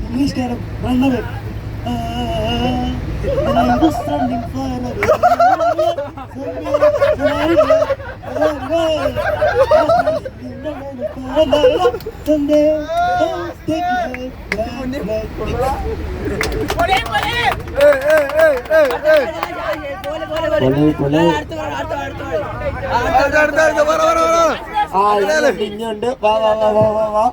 English കാരം runaway ഇഞ്ഞുണ്ട്. വാ വാ വാ വാ വാ വാ.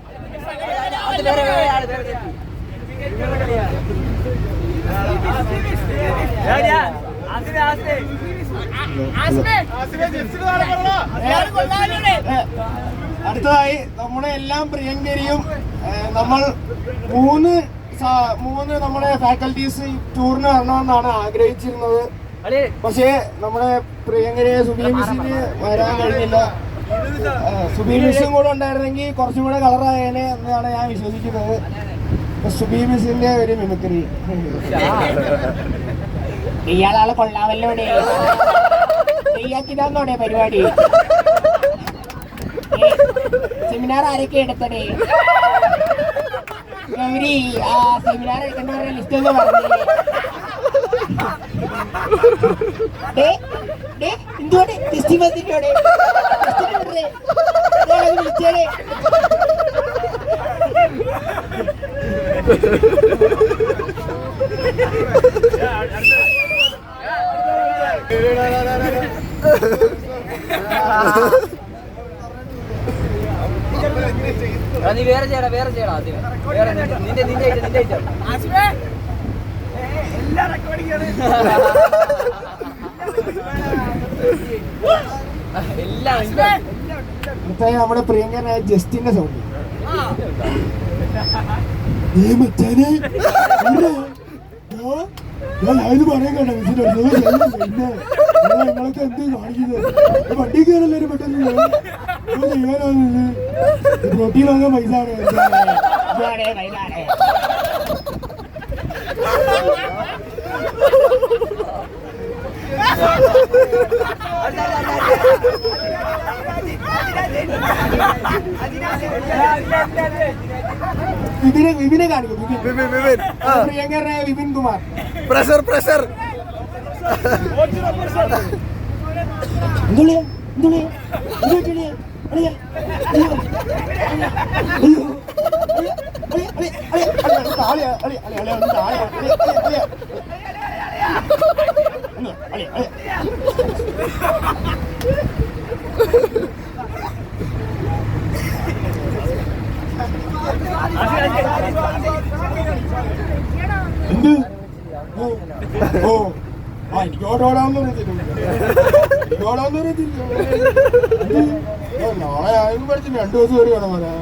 അടുത്തതായി നമ്മുടെ എല്ലാം പ്രിയങ്കരിയും നമ്മൾ മൂന്ന് നമ്മുടെ ഫാക്കൽറ്റീസ് ടൂറിന് വരണമെന്നാണ് ആഗ്രഹിച്ചിരുന്നത്. പക്ഷേ നമ്മുടെ പ്രിയങ്കരിയെ സുബീ മിസ്സിന് വരാൻ കഴിഞ്ഞില്ല. സുബീ മിസ്സും കൂടെ ഉണ്ടായിരുന്നെങ്കിൽ കുറച്ചും കൂടെ കളറായേനെ എന്നാണ് ഞാൻ വിശ്വസിക്കുന്നത്. സുബീ മിസ്സിന്റെ ഒരു മിമിക്രി ഇയാളാളെ കൊള്ളാമല്ലോ. ഇയാക്കിതാന്നോടെ പരിപാടി. സെമിനാർ ആരൊക്കെ എടുത്തടേ ഗൗരി? ആ സെമിനാർ എടുക്കുന്നവരുടെ ലിസ്റ്റ് ഒന്ന് പറഞ്ഞേ. എന്തുകൊണ്ട് ടെസ്റ്റ് വന്നിട്ടോടെ വിളിച്ചേ? നീ വേറെ ചെയ്യടാ, വേറെ ചെയ്യടാ. വേറെ നിന്റെ നമ്മുടെ പ്രിയങ്കരനായ ജസ്റ്റിന്റെ സൗണ്ട്. ഞാനിത് പറയാൻ കേട്ടോ നിങ്ങളൊക്കെ എന്ത് കാണിക്കുന്നത്? വണ്ടി കയറല്ലേ പെട്ടെന്ന് ചെയ്യാനാണ്. പ്രോട്ടീൻ വാങ്ങാൻ പൈസ വിപിനെ കാണിക്കും. പ്രിയങ്കരനായ വിപിൻ കുമാർ. പ്രഷർ പ്രഷർ എന്ത്? ഓ ആ എനിക്ക് ഓടോടാന്ന് അറിയത്തില്ല. നാളെ ആരും പഠിച്ചു 2 ദിവസം വരെ വേണം വരാ.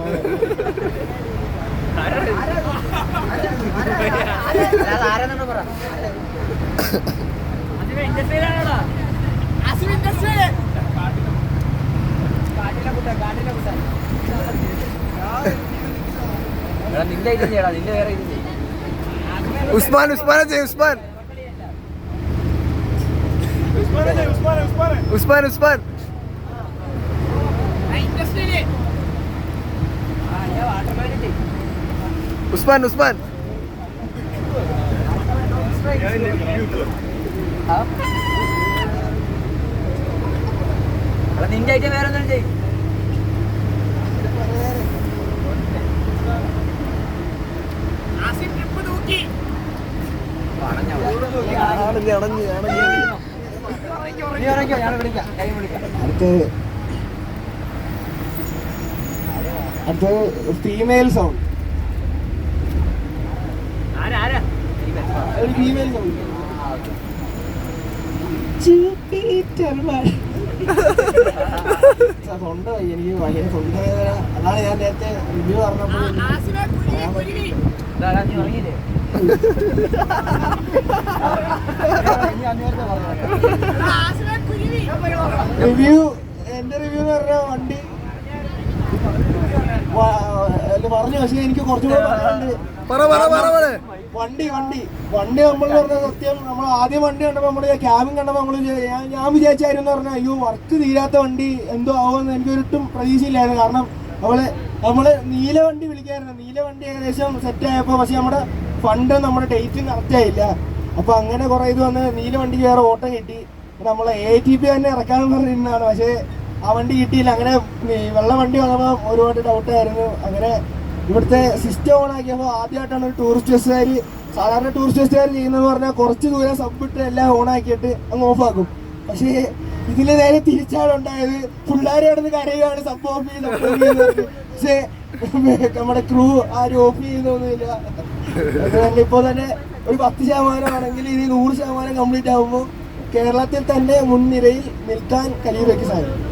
നിന്റെ ഇത് ചെയ്യടാ, നിന്റെ വേറെ ഇത് ചെയ്യും. ഉസ്മാനെ ചെയ്യും. ഉസ്മാൻ നിന്റെ ഐറ്റം വേറെ ഒന്നും ചെയ്യും. അടുത്ത് ഫീമെയിൽ സൗണ്ട്. Female sound. തൊണ്ട എനിക്ക് ഭയങ്കര തൊണ്ടവേദന. അതാണ് ഞാൻ നേരത്തെ റിവ്യൂ പറഞ്ഞപ്പോൾ എന്റെ റിവ്യൂ എന്ന് പറഞ്ഞ വണ്ടി പറഞ്ഞു. പക്ഷെ എനിക്ക് കുറച്ചും കൂടെ പറയാനുണ്ട്. വണ്ടി നമ്മൾ പറഞ്ഞ സത്യം, നമ്മൾ ആദ്യം വണ്ടി കണ്ടപ്പോൾ നമ്മള് ക്യാബിൻ കണ്ടപ്പോൾ നമ്മള് ഞാൻ വിചാരിച്ചായിരുന്നു പറഞ്ഞാൽ അയ്യോ വർക്ക് തീരാത്ത വണ്ടി എന്തോ ആവുമെന്ന് എനിക്കൊരിട്ടും പ്രതീക്ഷയില്ലായിരുന്നു. കാരണം നമ്മള് നീല വണ്ടി വിളിക്കായിരുന്നു. നീല വണ്ടി ഏകദേശം സെറ്റ് ആയപ്പോ പക്ഷെ നമ്മുടെ ഫണ്ട് നമ്മുടെ ഡേറ്റും കറക്റ്റ് ആയില്ല. അപ്പൊ അങ്ങനെ കുറെ ഇത് വന്ന് നീല വണ്ടിക്ക് വേറെ ഓട്ടം കിട്ടി. നമ്മളെ ATP തന്നെ ഇറക്കാന്ന് പറഞ്ഞിരുന്നതാണ്. പക്ഷെ ആ വണ്ടി കിട്ടിയില്ല. അങ്ങനെ വെള്ള വണ്ടി വന്നപ്പോൾ ഒരുപാട് ഡൗട്ടായിരുന്നു. അങ്ങനെ ഇവിടുത്തെ സിസ്റ്റം ഓൺ ആക്കിയപ്പോൾ ആദ്യമായിട്ടാണ് ഒരു ടൂറിസ്റ്റ് ബസ്സുകാർ, സാധാരണ ടൂറിസ്റ്റ് ബസ്സുകാർ ചെയ്യുന്നതെന്ന് പറഞ്ഞാൽ കുറച്ച് ദൂരം സബ്ബിട്ട് എല്ലാം ഓൺ ആക്കിയിട്ട് അങ്ങ് ഓഫാക്കും. പക്ഷേ ഇതിൽ നേരെ തിരിച്ചാണ് ഉണ്ടായത്. പിള്ളേരെ കിടന്ന് കരയുകയാണ് സബ് ഓഫ് ചെയ്യുന്നത്. പക്ഷേ നമ്മുടെ ക്രൂ ആരും ഓഫ് ചെയ്യുന്നൊന്നുമില്ല. അതുകൊണ്ട് ഇപ്പോൾ തന്നെ ഒരു 10% ആണെങ്കിൽ ഇനി 100% കംപ്ലീറ്റ് ആകുമ്പോൾ കേരളത്തിൽ തന്നെ മുൻനിരയിൽ നിൽക്കാൻ ഖലീഫയ്ക്ക് സാധിക്കും.